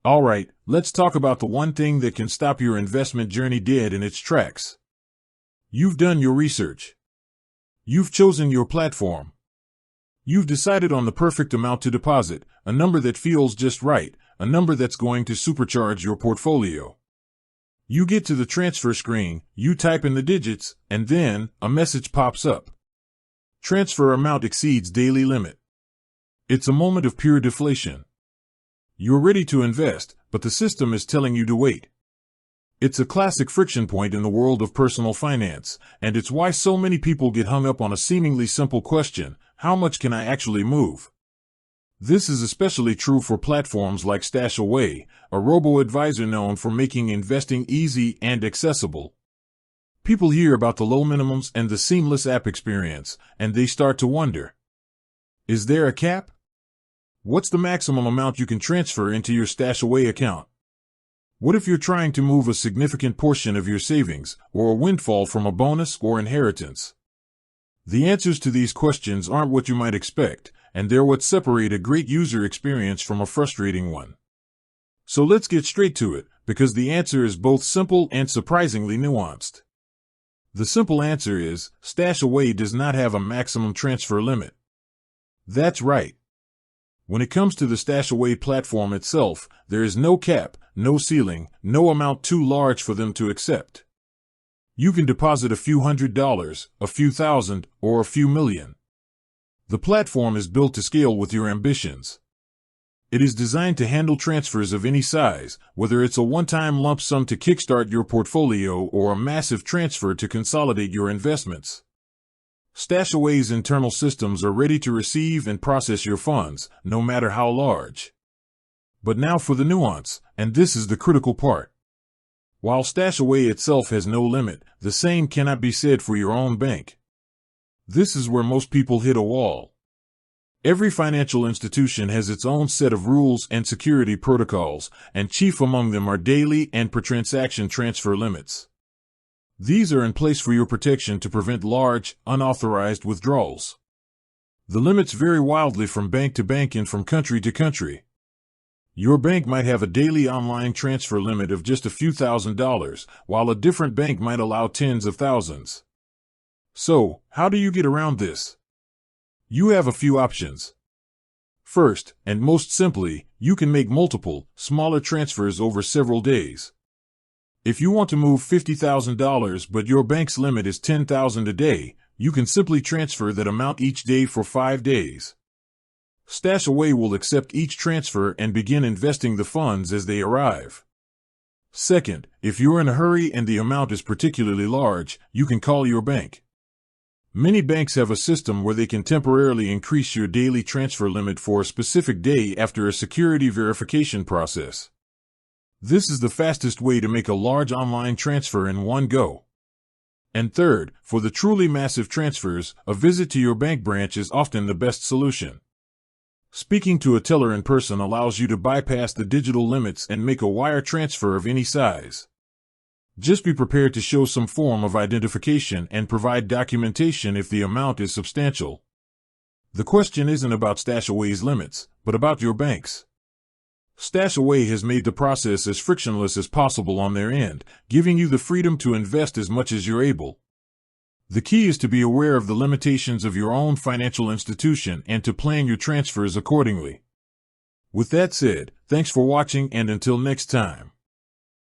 All right, let's talk about the one thing that can stop your investment journey dead in its tracks. You've done your research. You've chosen your platform. You've decided on the perfect amount to deposit, a number that feels just right, a number that's going to supercharge your portfolio. You get to the transfer screen, you type in the digits, and then a message pops up. Transfer amount exceeds daily limit. It's a moment of pure deflation. You're ready to invest, but the system is telling you to wait. It's a classic friction point in the world of personal finance, and it's why so many people get hung up on a seemingly simple question: how much can I actually move? This is especially true for platforms like StashAway, a robo-advisor known for making investing easy and accessible. People hear about the low minimums and the seamless app experience, and they start to wonder, is there a cap? What's the maximum amount you can transfer into your StashAway account? What if you're trying to move a significant portion of your savings, or a windfall from a bonus or inheritance? The answers to these questions aren't what you might expect, and they're what separate a great user experience from a frustrating one. So let's get straight to it, because the answer is both simple and surprisingly nuanced. The simple answer is, StashAway does not have a maximum transfer limit. That's right. When it comes to the StashAway platform itself, there is no cap, no ceiling, no amount too large for them to accept. You can deposit a few $100s, a few thousand, or a few million. The platform is built to scale with your ambitions. It is designed to handle transfers of any size, whether it's a one-time lump sum to kickstart your portfolio or a massive transfer to consolidate your investments. StashAway's internal systems are ready to receive and process your funds, no matter how large. But now for the nuance, and this is the critical part. While StashAway itself has no limit, the same cannot be said for your own bank. This is where most people hit a wall. Every financial institution has its own set of rules and security protocols, and chief among them are daily and per-transaction transfer limits. These are in place for your protection to prevent large, unauthorized withdrawals. The limits vary wildly from bank to bank and from country to country. Your bank might have a daily online transfer limit of just a few $1,000s, while a different bank might allow tens of thousands. So, how do you get around this? You have a few options. First, and most simply, you can make multiple, smaller transfers over several days. If you want to move $50,000 but your bank's limit is $10,000 a day, you can simply transfer that amount each day for 5 days. StashAway will accept each transfer and begin investing the funds as they arrive. Second, if you're in a hurry and the amount is particularly large, you can call your bank. Many banks have a system where they can temporarily increase your daily transfer limit for a specific day after a security verification process. This is the fastest way to make a large online transfer in one go. And third, for the truly massive transfers, a visit to your bank branch is often the best solution. Speaking to a teller in person allows you to bypass the digital limits and make a wire transfer of any size. Just be prepared to show some form of identification and provide documentation if the amount is substantial. The question isn't about StashAway's limits, but about your bank's. StashAway has made the process as frictionless as possible on their end, giving you the freedom to invest as much as you're able. The key is to be aware of the limitations of your own financial institution and to plan your transfers accordingly. With that said, thanks for watching, and until next time.